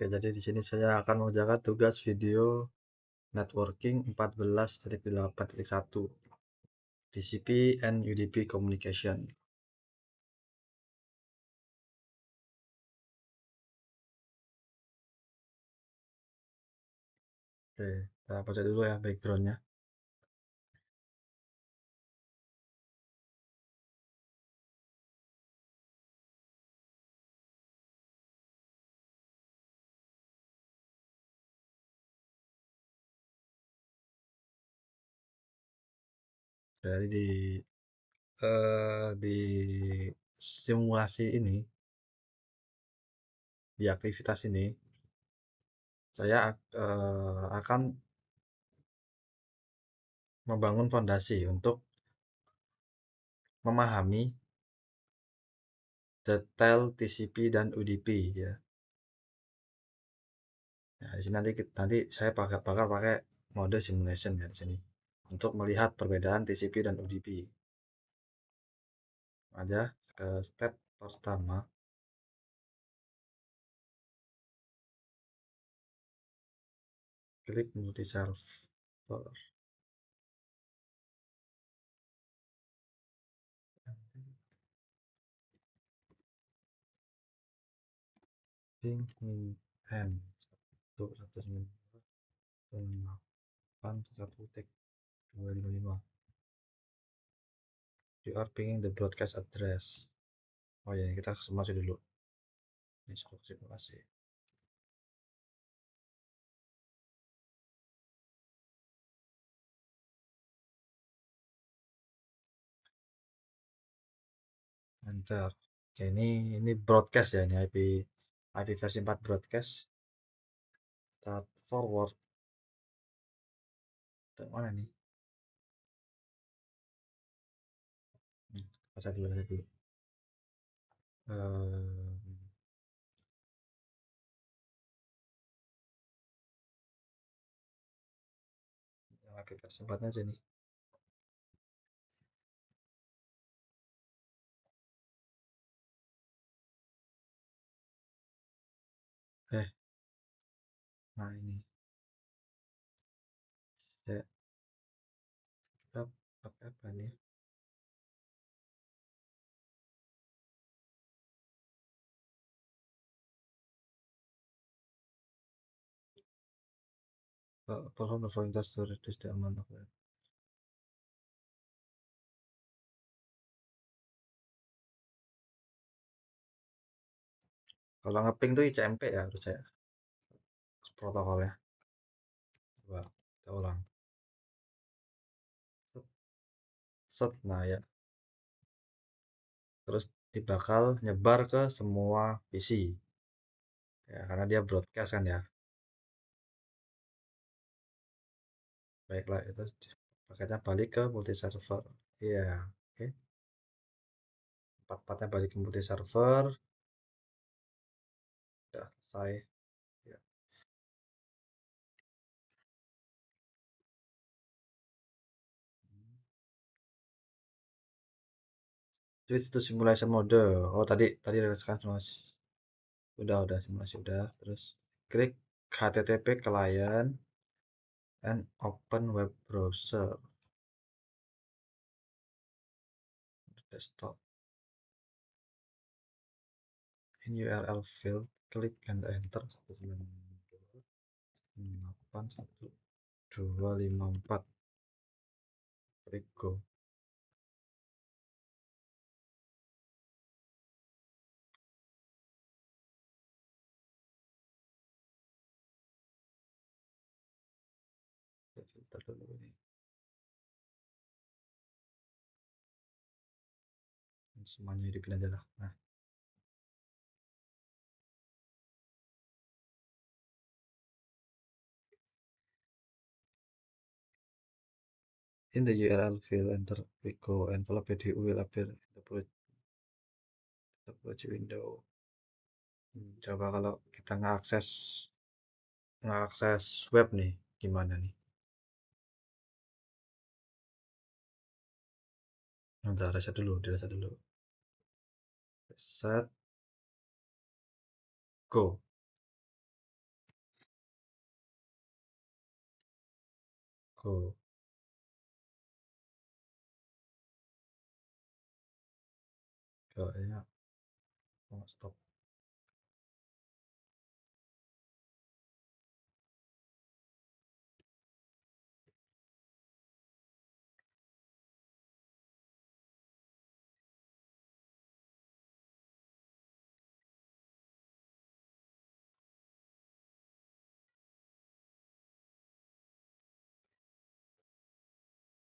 Oke, jadi di sini saya akan mengerjakan tugas video networking 14.8.1 TCP and UDP communication. Oke, kita baca dulu ya backgroundnya. Jadi di simulasi ini, di aktivitas ini, saya akan membangun fondasi untuk memahami detail TCP dan UDP ya. Nah, di sini nanti saya bakal pakai mode simulation ya di sini untuk melihat perbedaan TCP dan UDP. Aja ke step pertama. Klik multi server. Ping min n 192.168.1.255. You are pinging the broadcast address. Oh ya, kita simulasi dulu. Ini simulasi. Enter. Oke, ini broadcast ya, ini IP versi 4 broadcast. Start forward. Mana nih? Baca dulu. Yang IP versi 4 aja nih. Nah ini. Ya, kita pakai apa nih? Perform the following task to reduce the amount of web. Kalau ngeping tuh ICMP ya harus saya protokolnya. Coba kita ulang. Set, nah ya. Terus dibakal nyebar ke semua PC. Ya, karena dia broadcast kan ya. Baiklah, itu paketnya balik ke multi server. Iya, oke. Empat-empatnya balik ke multi server. Udah selesai. Ya. Switch to simulation mode. Oh, tadi ada sekarang simulasi. Udah simulasi udah. Terus klik HTTP client and open web browser. Desktop. In URL field, klik and enter 192.168.1.254. Klik go. Kita filter dulu ini. Semuanya hidupin aja lah. Nah, in the URL field, enter klik go. Envelope PDU will appear in the project window. Coba kalau kita ngakses web nih, gimana nih? Bentar, reset dulu. Reset, go. Go. Kayaknya mau stop.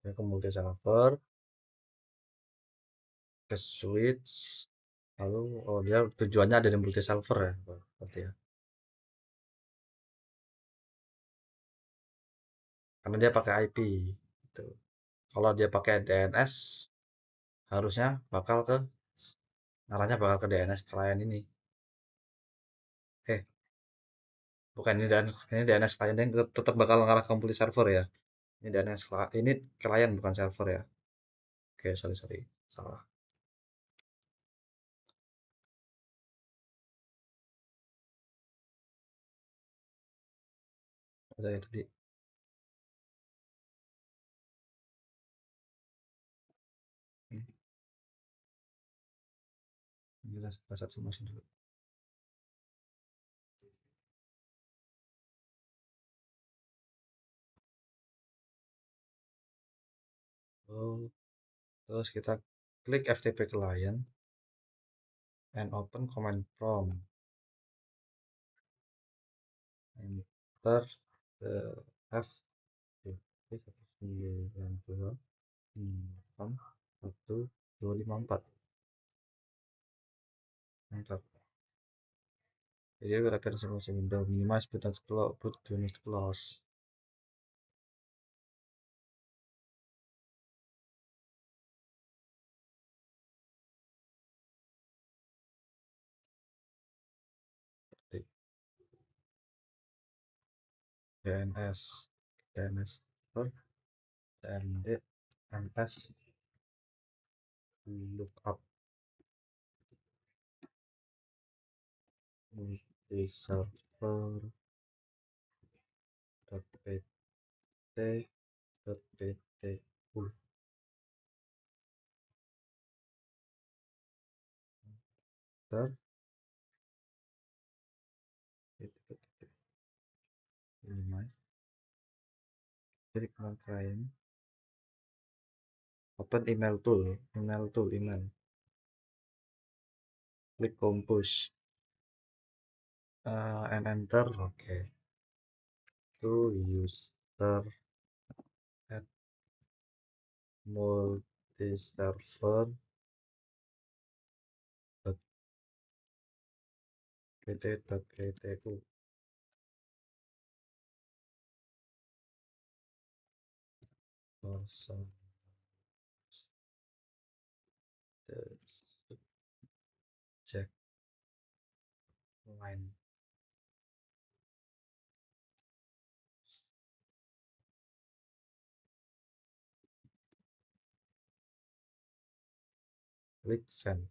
Ya ke multi server, ke switch, lalu oh dia tujuannya ada di multi server ya, berarti ya. Karena dia pakai IP gitu. Kalau dia pakai DNS harusnya bakal ke arahnya bakal ke DNS klien ini. Eh, bukan ini DNS klien yang tetap bakal ngarah ke multi server ya. Ini DNS ini klien bukan server ya. Oke, sorry, salah. Tadi ini jelas satu masuk dulu. Oh, terus kita klik FTP client and open command prompt. Enter the FTP 192 1254. Enter. Jadi akan semua window minimize button close, put unit close. DNS DNS server DND MS lookup multi server pt filter minimize klik client open email klik compose and enter. Okay, to user at multiserver pt.ptu person the subject line klik send.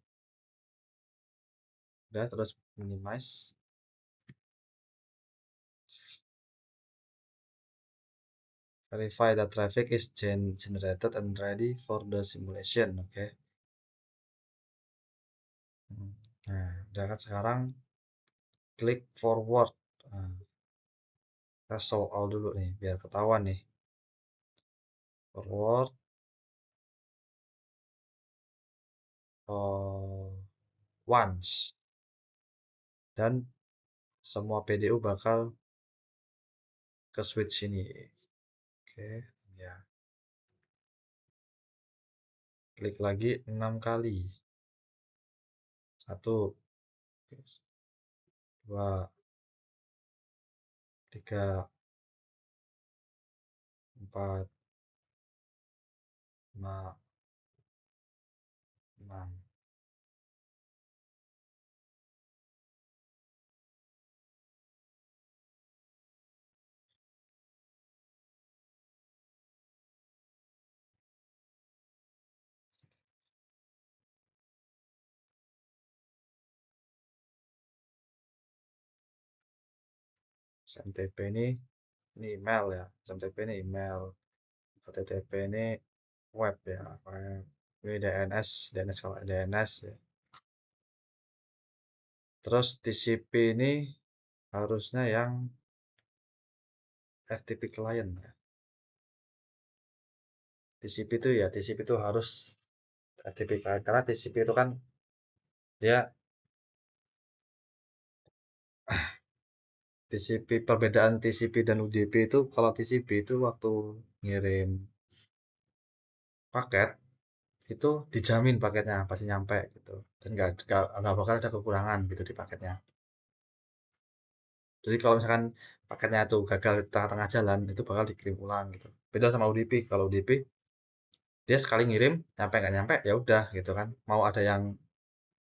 Udah, terus minimize. Verify that traffic is generated and ready for the simulation. Oke. Okay. Nah, udah kan sekarang klik forward. Nah, kita show all dulu nih biar ketahuan nih. Forward once dan semua PDU bakal ke switch ini. Oke, ya. Klik lagi 6 kali. 1 2 3 4 5 6. SMTP ini email ya. SMTP ini email. HTTP ini web ya, web. Ini DNS, DNS kalau DNS ya. Terus TCP ini harusnya yang FTP client ya. TCP itu harus FTP client karena TCP itu kan dia TCP, perbedaan TCP dan UDP itu, kalau TCP itu waktu ngirim paket itu dijamin paketnya pasti nyampe gitu, dan nggak bakal ada kekurangan gitu di paketnya. Jadi kalau misalkan paketnya itu gagal di tengah-tengah jalan, itu bakal dikirim ulang gitu. Beda sama UDP. Kalau UDP dia sekali ngirim nyampe nggak nyampe ya udah gitu kan. Mau ada yang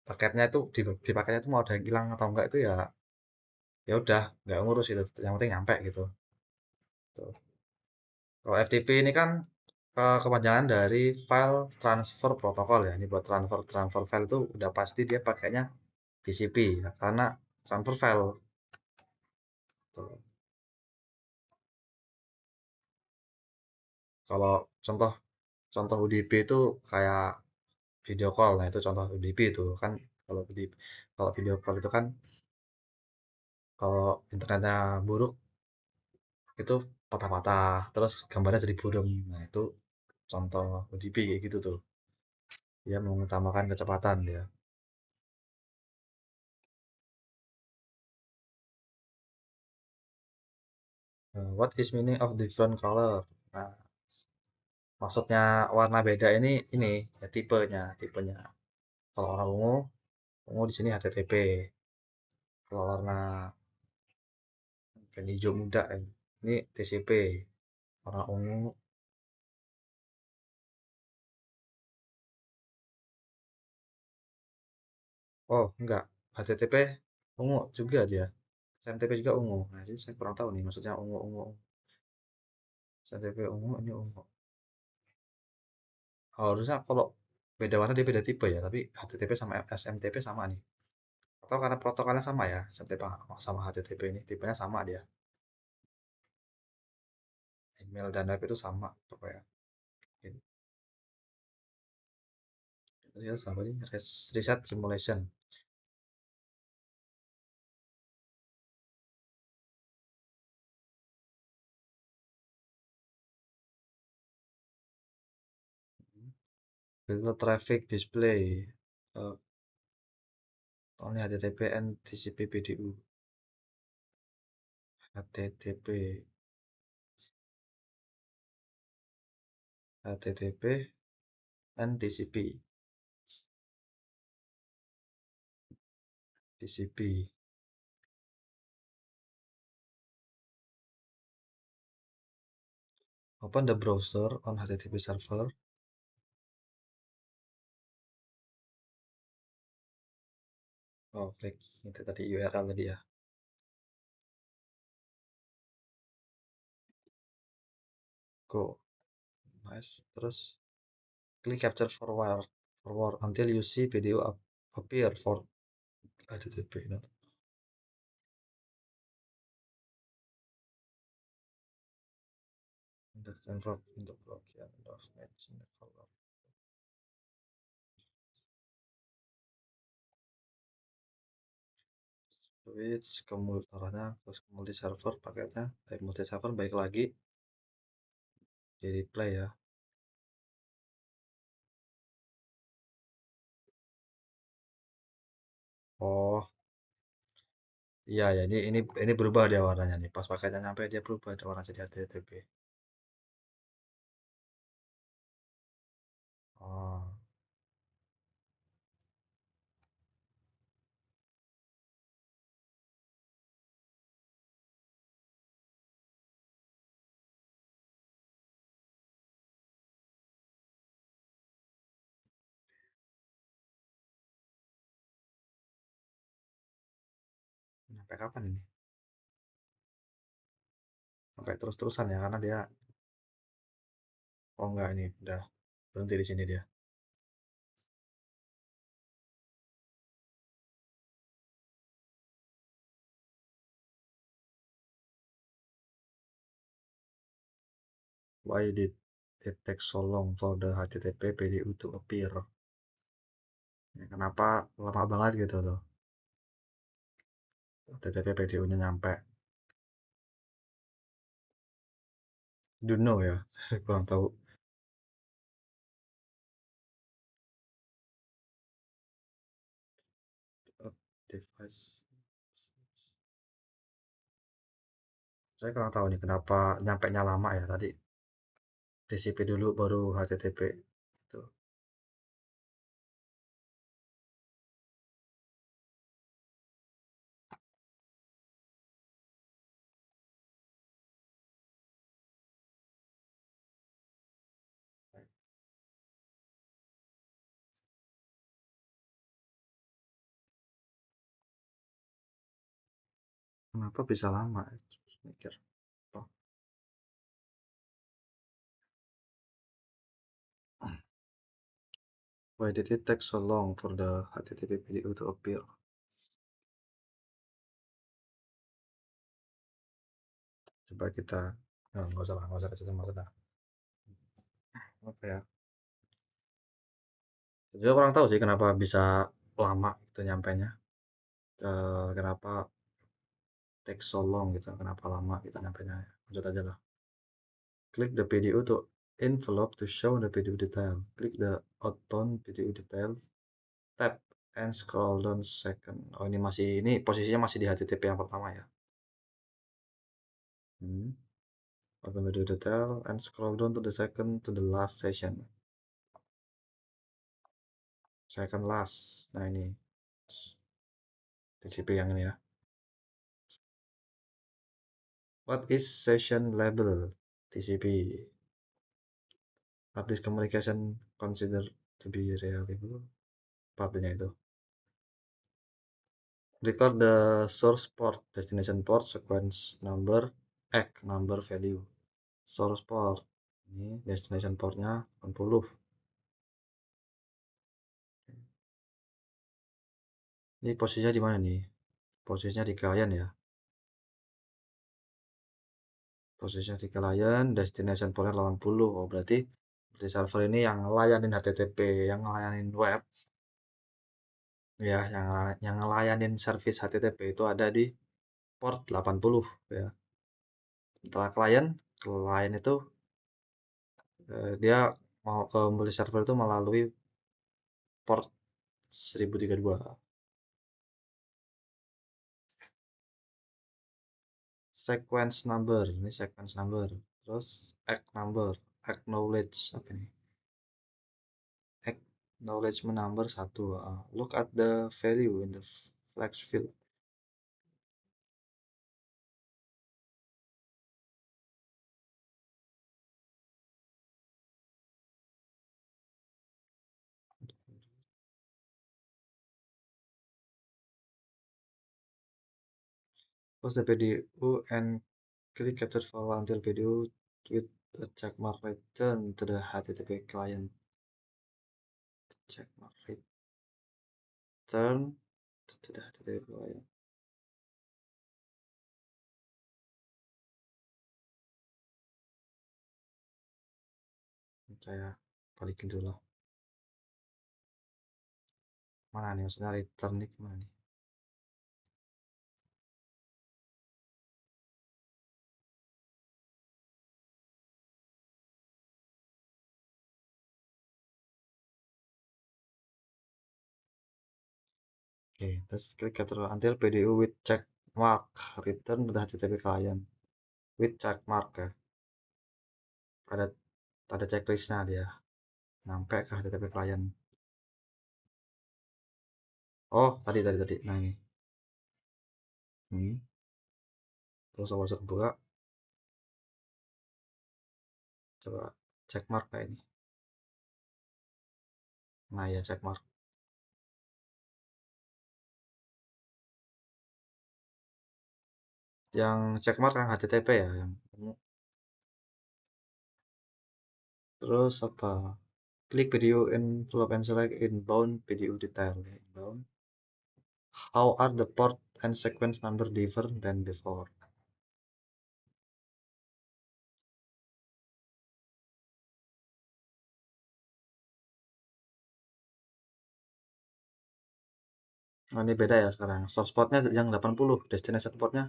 paketnya itu di paketnya itu mau ada yang hilang atau enggak itu ya ya udah nggak ngurus itu. Yang penting nyampe gitu. Tuh. Kalau FTP ini kan kepanjangan dari File Transfer Protocol ya. Ini buat transfer transfer file itu udah pasti dia pakainya TCP ya, karena transfer file. Tuh. Kalau contoh contoh UDP itu kayak video call, nah itu contoh UDP itu kan. Kalau video call itu kan kalau internetnya buruk itu patah-patah, terus gambarnya jadi buram. Nah itu contoh UDP kayak gitu tuh. Dia mengutamakan kecepatan dia. What is meaning of different color? Nah, maksudnya warna beda ini ya tipenya. Kalau warna ungu, ungu di sini HTTP. Kalau warna hijau muda ini TCP. Warna ungu, oh enggak, HTTP ungu juga dia. SMTP juga ungu. Nah, jadi saya kurang tahu nih maksudnya ungu-ungu. SMTP ungu, ini ungu. Oh, harusnya kalau beda warna dia beda tipe ya, tapi HTTP sama SMTP sama nih. Atau karena protokolnya sama ya, SMTP sama HTTP ini tipenya sama dia. Email dan web itu sama pokoknya. Ini ya sama ini reset simulation. Filter traffic display. Uh, Only HTTP and TCP PDU. HTTP HTTP and TCP. TCP. Open the browser on HTTP server. Oh, klik itu tadi URL tadi ya. Go. Nice. Terus klik capture forward until you see video appear for HTTP. Not understand from untuk blockchain of match in the color. Switch ke arahnya terus ke multi server paketnya dari multi server baik lagi di replay ya. Oh iya ya, ini berubah dia warnanya nih, pas paketnya nyampe dia berubah dia warna jadi HTTP. Oh, sampai kapan ini? Sampai terus-terusan ya karena dia, oh enggak, ini udah berhenti di sini dia. Why did it takes so long for the HTTP PDU to appear. Ya, kenapa lama banget gitu loh HTTP PDU-nya nyampe. Don't know ya, kurang tahu. Device. Saya kurang tahu nih kenapa nyampe nya lama ya tadi. TCP dulu baru HTTP. Itu. Kenapa bisa lama? Mikir. Oh, why did it take so long for the HTTP PDU to appear? Coba kita nggak usah lah, nggak usah maksudnya. Apa ya? Jadi kurang tahu sih kenapa bisa lama itu nyampainya. Kenapa take so long gitu? Kenapa lama gitu nyampainya? Lanjut aja lah. Click the PDU to envelope to show the PDU detail. Click the outbound PDU detail. Tap and scroll down second. Oh ini posisinya masih di HTTP yang pertama ya. Open PDU detail and scroll down to the second to the last session. Second last. Nah ini TCP yang ini ya. What is session label? TCP. Are this communication considered to be reliable? Partnya itu. Record the source port, destination port, sequence number, ACK number value. Source port. Ini destination portnya 80. Ini posisinya di mana nih? Posisinya di client ya. Posisinya di client, destination portnya 80. Oh, berarti di server ini yang ngelayanin HTTP, yang ngelayanin web, ya, yang ngelayanin service HTTP itu ada di port 80 ya. Setelah klien itu dia mau ke multi server itu melalui port 1032. Sequence number, ini sequence number. Terus ACK number, acknowledge apa ini? Acknowledgement number 1. Look at the value in the flags field. Post the PDU and click capture file until PDU with a checkmark return to the HTTP client. Checkmark return to the HTTP client. Saya balikin dulu. Mana nih maksudnya return nih gimana nih? Oke, terus klik capture until PDU with check mark return to the HTTP client with check mark ya. Ada checklistnya dia sampai ke HTTP client. Oh tadi. Nah ini. Terus saya buka. Coba check mark kayak ini. Nah ya check mark. Yang check mark yang HTTP ya yang terus apa? Klik video envelope and select inbound video detail. Inbound. How are the port and sequence number different than before? Nah, ini beda ya sekarang. Source portnya yang 80, destination portnya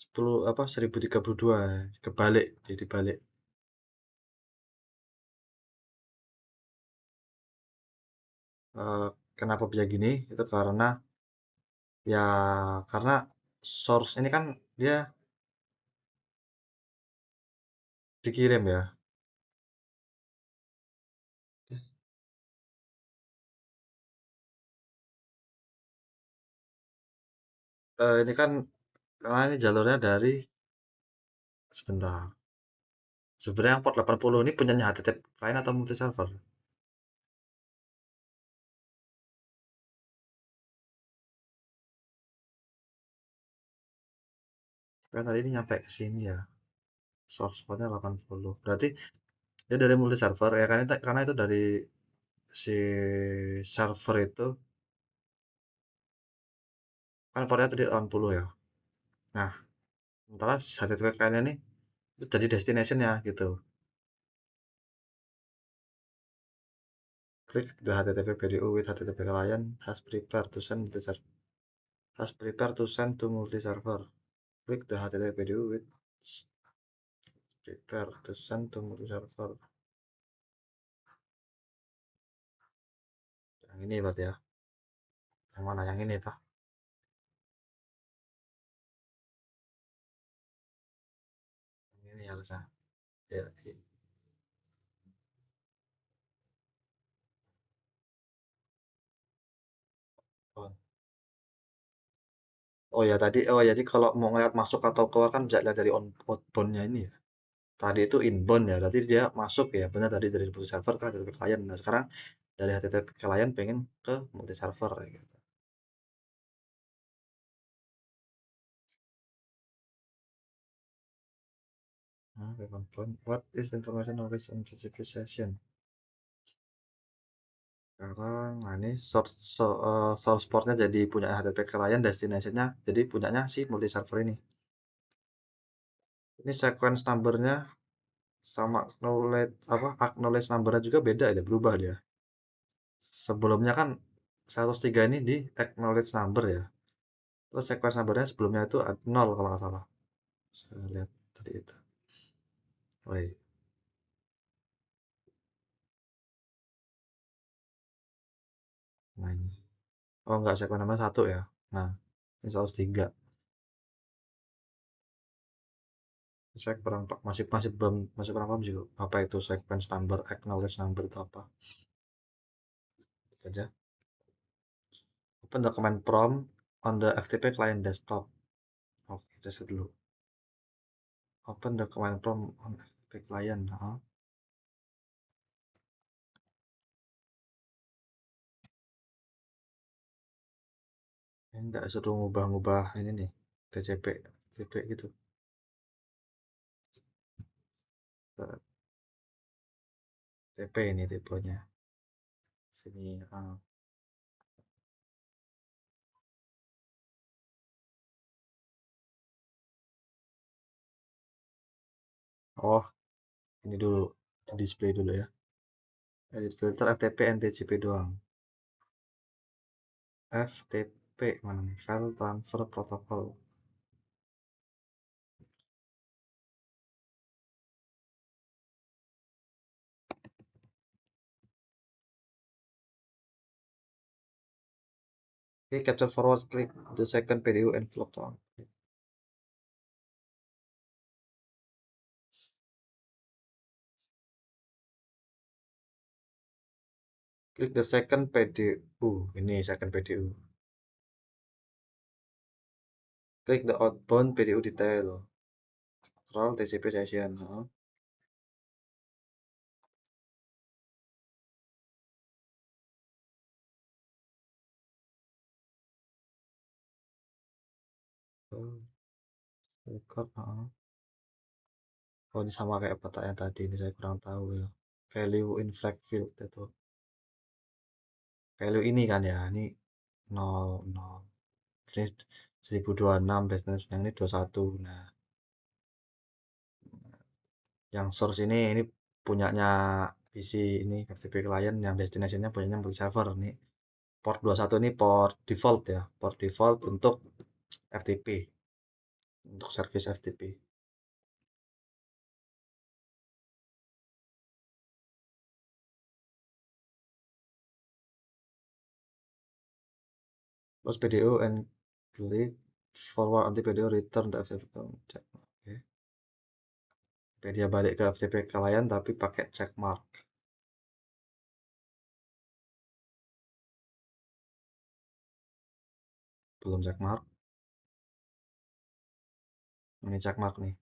10 apa 1032 kebalik jadi balik. Eh, Kenapa bisa gini? Itu ya karena source ini kan dia dikirim ya. Ini kan karena ini jalurnya dari sebentar. Sebenarnya yang port 80 ini punyanya HTTP client atau multi server? Kan tadi ini nyampe ke sini ya. Source portnya 80. Berarti dia dari multi server ya kan karena itu dari si server itu kan portnya tadi 80 ya. Nah, sementara HTTP client ini itu jadi destination-nya gitu. Click the HTTP PDU with HTTP client has prepared to send to multi server. Click the HTTP PDU with prepare to send to multi server. Yang ini berarti ya. Yang mana yang ini tah? Yang ini harusnya. Ya, oh. Oh ya tadi, oh ya jadi kalau mau ngeliat masuk atau keluar kan bisa lihat dari outbound-nya ini ya. Tadi itu inbound ya, berarti dia masuk ya, benar tadi dari multi server ke HTTP client. Nah sekarang dari HTTP client pengen ke multi server ya gitu. Nah, what is information on this HTTP session? Sekarang, nah ini source portnya jadi punya HTTP client, destination-nya jadi punyanya si multi server ini. Ini sequence numbernya sama acknowledge numbernya juga beda ya, berubah dia. Sebelumnya kan 103 ini di acknowledge number ya. Terus sequence numbernya sebelumnya itu 0 kalau nggak salah. Saya lihat tadi itu. Woi, nah ini. Oh nggak, sequence number 1 ya. Nah, ini 103. Saya kurang masih masih belum masih kurang paham sih apa itu sequence number, acknowledge number itu apa. Itu aja. Open the command prompt on the FTP client desktop. Oke, tes dulu. Open the command prompt on FTP client. Ini nggak suruh ngubah-ngubah ini nih. TCP, TCP gitu. TP ini tipenya. Sini. Oh, ini dulu. Di display dulu ya. Edit filter FTP and TCP doang. FTP mana nih? File Transfer Protocol. Oke, capture forward, click the second PDU envelope down. Click the second PDU. Ini second PDU. Click the outbound PDU detail. Scroll TCP session. Oh, record. Oh, ini sama kayak pertanyaan tadi. Ini saya kurang tahu ya. Value in flag field itu. Value ini kan ya. Ini 0, 0. Ini 1026. Destination yang ini 21. Nah, yang source ini punyanya PC ini FTP client, yang destinationnya punyanya multi server nih. Port 21 ini port default ya, port default untuk FTP, untuk service FTP. Terus PDO and click forward anti PDO return to FTP. Oke. Oke, dia balik ke FTP klien tapi pakai check mark. Belum check mark. Ini check mark nih.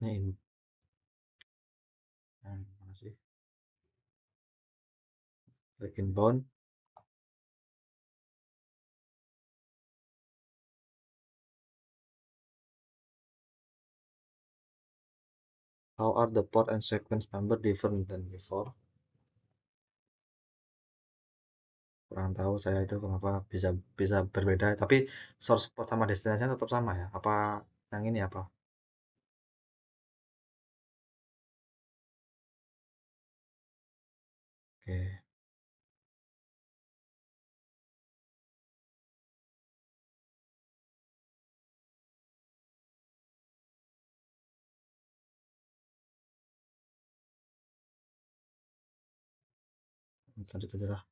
Ini mana sih? Klik inbound. How are the port and sequence number different than before? Kurang tahu saya itu kenapa bisa bisa berbeda. Tapi source port sama destination tetap sama ya? Apa yang ini apa? Oke, lanjut aja lah.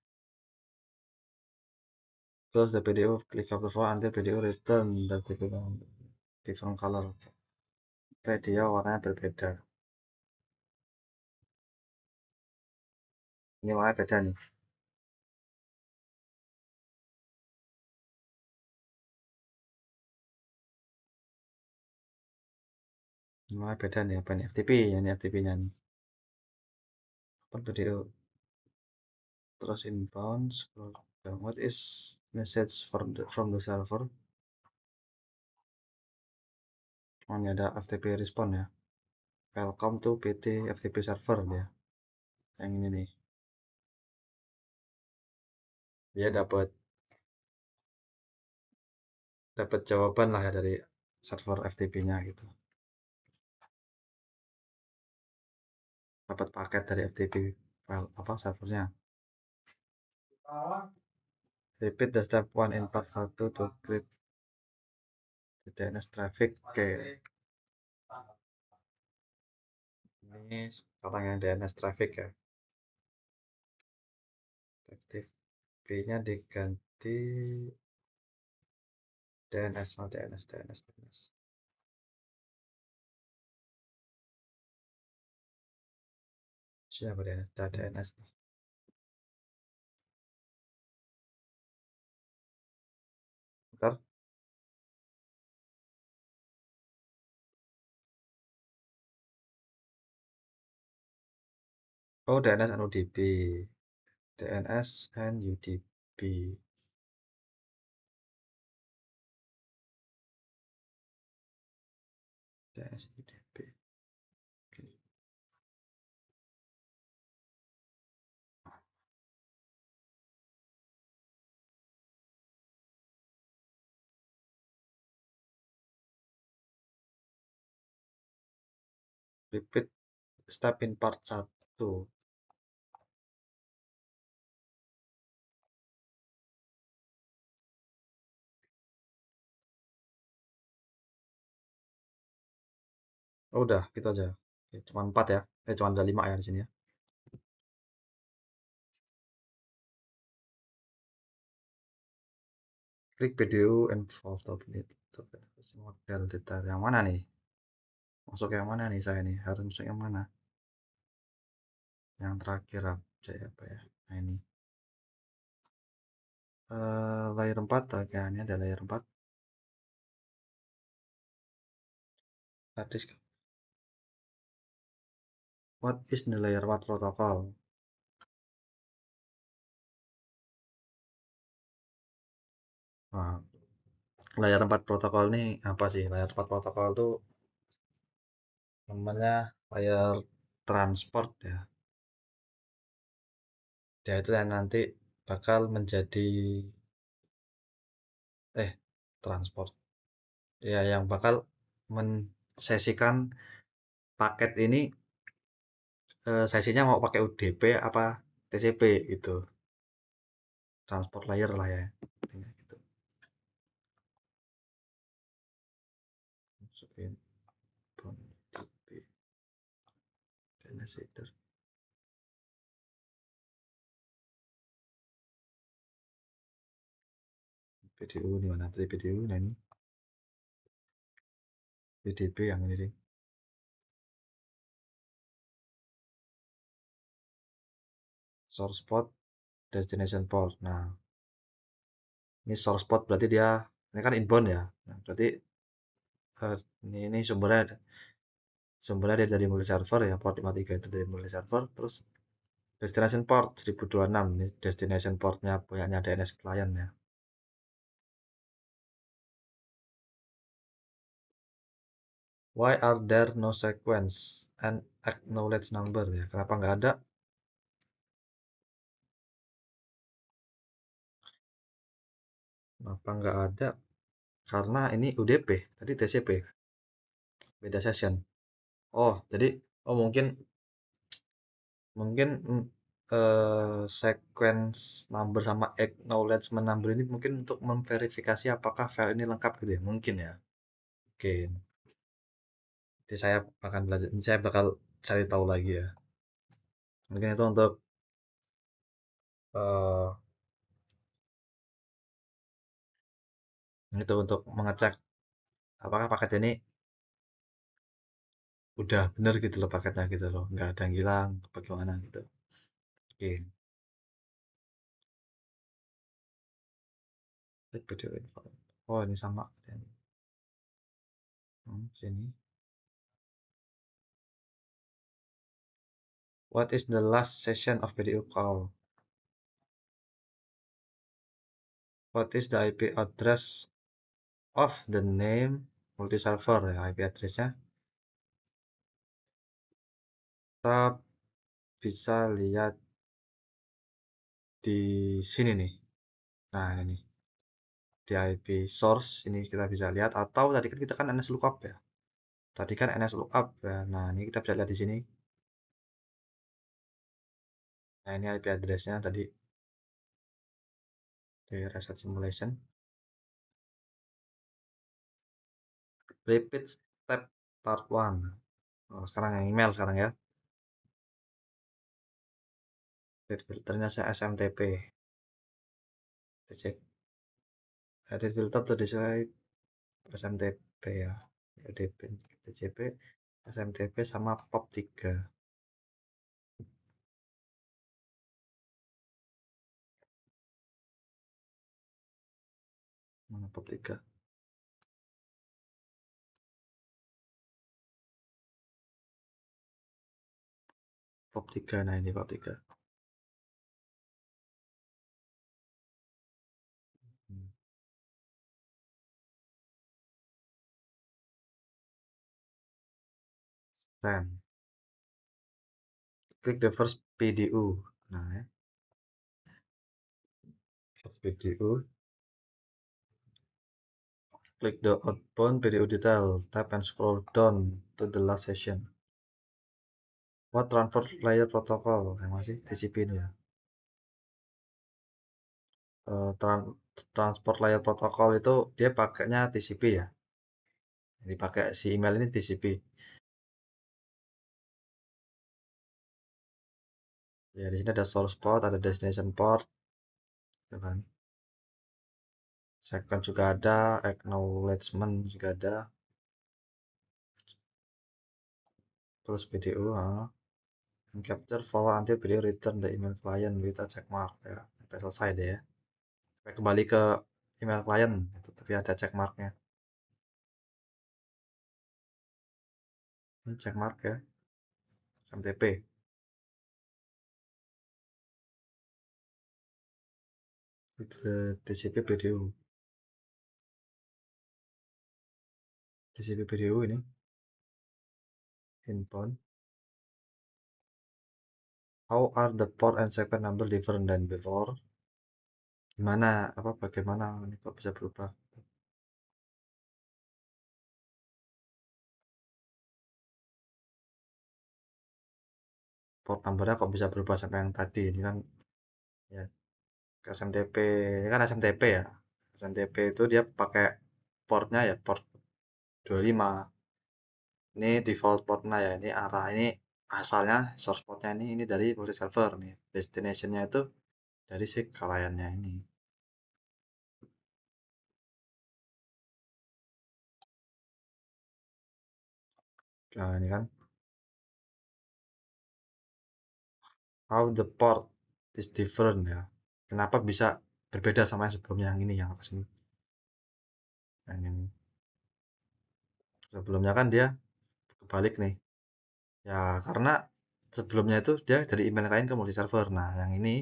Close the PDO, click up the file until PDO return the different color. PDO warnanya berbeda. Ini warnanya beda nih. Ini warnanya beda nih apa nih? FTP ya, ini FTP-nya nih. Open PDO. Terus inbound, scroll down. What is message from the server? Oh, ini ada FTP respond ya. Welcome to PT FTP server dia. Yang ini nih. Dia dapat jawaban lah ya dari server FTP-nya gitu. Dapat paket dari FTP file apa servernya. Repeat the step 1 in part 1 to create the DNS traffic. Oke, ini sekarang yang DNS traffic ya. FTP-nya diganti DNS, oh DNS. Siapa DNS? Ada DNS nih. Bentar. Oh, DNS and UDP. DNS and UDP. DNS and UDP. Oke. Repeat step in part 1. Oh, udah, gitu aja. Oke, cuma 4 ya. Cuma ada 5 ya di sini ya. Klik video and follow it. Model detail. Yang mana nih? Masuk yang mana nih saya nih? Harus masuk yang mana? Yang terakhir apa ya? Nah ini. Layer 4. Oke, ini ada layer 4. Hard disk. What is the layer 4 protocol? Nah, layer 4 protokol ini apa sih? Layer 4 protokol itu namanya layer transport ya. Dia itu yang nanti bakal menjadi transport. Ya, yang bakal mensesikan paket ini, sesinya mau pakai UDP apa TCP gitu. Transport layer lah ya. Intinya gitu. Masukin pon DP DNS header. PDU di mana tadi PDU? Nah ini PDB yang ini sih. Source port, destination port. Nah, ini source port berarti dia ini kan inbound ya. Nah, berarti ini sumbernya dia dari multi server ya, port 53 itu dari multi server. Terus destination port 1026 ini destination portnya punyanya DNS client ya. Why are there no sequence and acknowledge number ya? Kenapa nggak ada? Kenapa nggak ada? Karena ini UDP, tadi TCP, beda session. Oh, jadi mungkin mungkin sequence number sama acknowledgement number ini mungkin untuk memverifikasi apakah file ini lengkap gitu ya, mungkin ya. Oke, nanti saya akan belajar, saya bakal cari tahu lagi ya. Mungkin itu untuk eh, mengecek apakah paket ini udah bener gitu loh paketnya gitu loh, nggak ada yang hilang, bagaimana gitu. Oke, klik video info. Oh ini sama. Sini. What is the last session of video call? What is the IP address of the name multi server ya, IP addressnya. Kita bisa lihat di sini nih. Nah ini nih, di IP source ini kita bisa lihat, atau tadi kan kita kan NSLookup ya. Tadi kan NSLookup ya. Nah ini kita bisa lihat di sini. Nah ini IP addressnya tadi di reset simulation. Repeat step part 1. Oh, sekarang yang email sekarang ya. Filternya saya SMTP. Edit filter to display SMTP ya. UDP, TCP, SMTP sama POP3. Mana POP3? POP3, nah ini POP3. Send. Klik the first PDU. Nah ya, first PDU. Klik the outbound PDU detail. Tap and scroll down to the last session. What transport layer protocol? Yang masih TCP ini ya. Transport layer protocol itu dia pakainya TCP ya. Jadi pakai si email ini TCP. Ya di sini ada source port, ada destination port, gitu kan. Second juga ada, acknowledgement juga ada, plus video, and capture forward until video return the email client with a check mark ya. Sampai selesai deh ya. Sampai kembali ke email client, itu tapi ada check marknya. Ini check mark ya, SMTP. Itu TCP video, TCP video ini inbound. How are the port and segment number different than before? Gimana, bagaimana ini kok bisa berubah? port numbernya kok bisa berubah sampai yang tadi ini kan ya SMTP ini kan SMTP ya. SMTP itu dia pakai portnya ya port 25. Ini default portnya ya, ini arah ini asalnya source portnya ini dari multi server nih. Destinationnya itu dari si kliennya ini. Nah, ini kan how the port is different ya. Kenapa bisa berbeda sama yang sebelumnya yang ini yang atas ini. Yang ini. Sebelumnya kan dia kebalik nih. Ya, karena sebelumnya itu dia dari email klien ke multi server. Nah, yang ini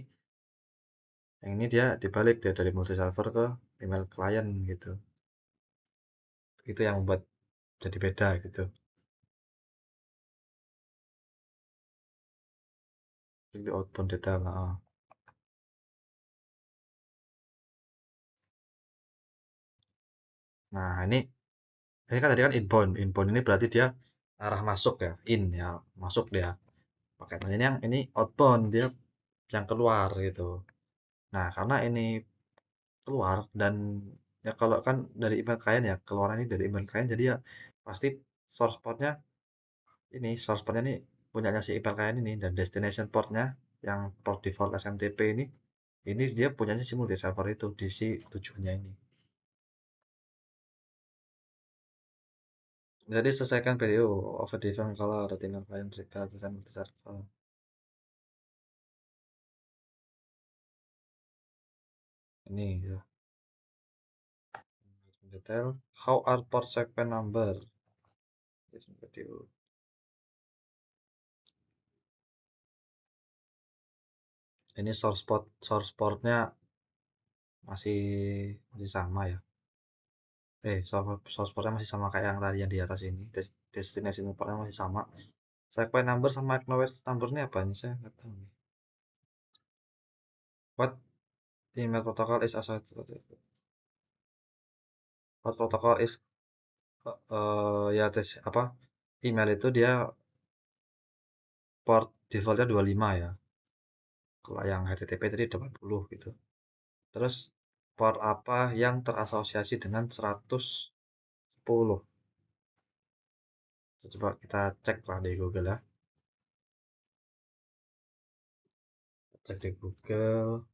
dia dibalik dia dari multi server ke email klien gitu. Itu yang membuat jadi beda gitu. Itu outbound detail. Nah, nah, ini kan tadi kan inbound. Inbound ini berarti dia arah masuk ya, in ya, masuk dia. Pakai nah, ini yang ini outbound dia yang keluar gitu. Nah, karena ini keluar dan ya kalau kan dari email klien ya, keluaran ini dari email klien jadi ya pasti source portnya ini source portnya ini punyanya si email klien ini dan destination portnya yang port default SMTP ini dia punyanya si multi server itu di si tujuannya ini. Jadi selesaikan PDO of a different color the email client required to multi server. Ini ya. Detail. How are port segment number? Yes, PDO. Ini source portnya masih masih sama ya. Source portnya masih sama kayak yang tadi yang di atas ini. Destination portnya masih sama. Segment number sama acknowledge number ini apa ini saya nggak tahu nih. What email protocol is associated? What protocol is ya apa email itu dia port defaultnya 25 ya. Kalau yang HTTP tadi 80 gitu. Terus port apa yang terasosiasi dengan 110? Coba kita cek lah di Google ya. Cek di Google.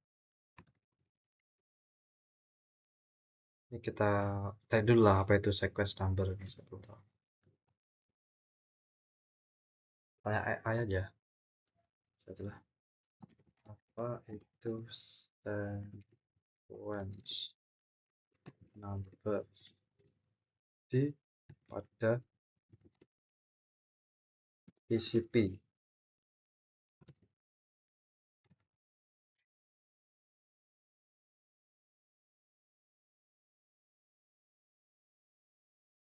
Ini kita tanya dulu lah apa itu sequence number ini saya belum tahu. Tanya AI aja. Setelah apa itu sequence number di pada TCP.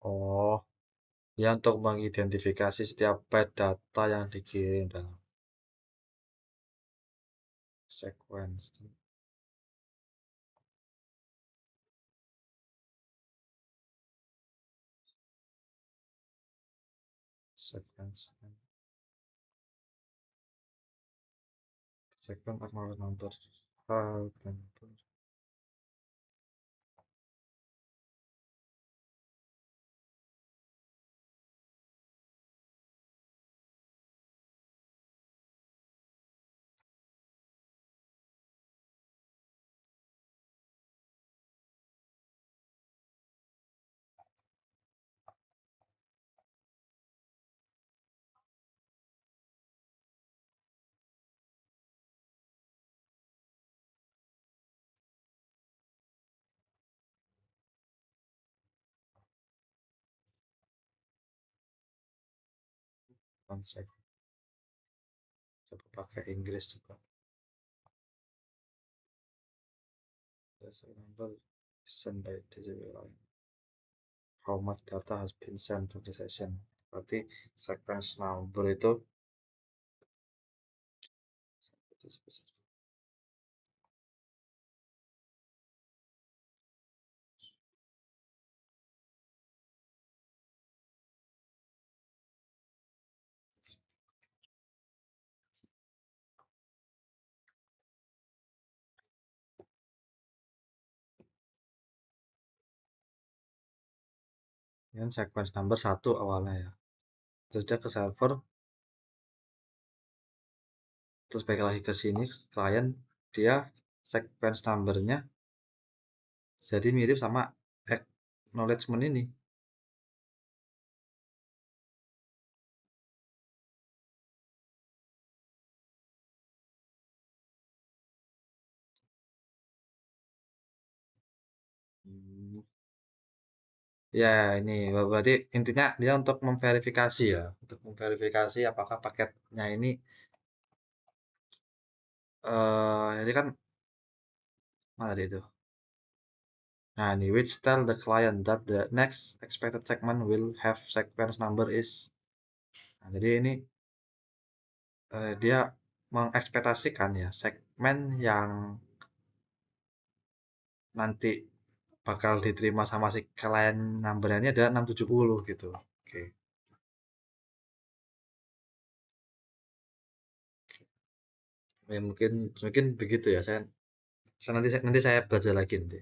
Oh, ya untuk mengidentifikasi setiap byte data yang dikirim dalam sequence sequence sequence acknowledge number. Number. Konsep coba pakai Inggris juga. There's a number sent by TCP. How much data has been sent to the session. Berarti sequence number itu Ini kan sequence number 1 awalnya ya. Terus dia ke server, terus balik lagi ke sini, klien, dia sequence numbernya jadi mirip sama acknowledgement ini. Hmm. Ya, ini berarti intinya dia untuk memverifikasi ya, untuk memverifikasi apakah paketnya ini ini kan mana dia itu? Nah, ini which tell the client that the next expected segment will have sequence number is. Nah, jadi ini dia mengekspektasikan ya segmen yang nanti bakal diterima sama si klien number ini adalah 670 gitu. Oke. Ya, mungkin mungkin begitu ya. Nanti saya belajar lagi nanti.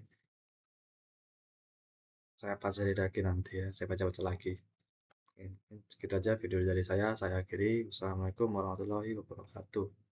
Saya pelajari lagi nanti ya. Saya baca-baca lagi. Oke, segitu aja video dari saya. Saya akhiri. Wassalamualaikum warahmatullahi wabarakatuh.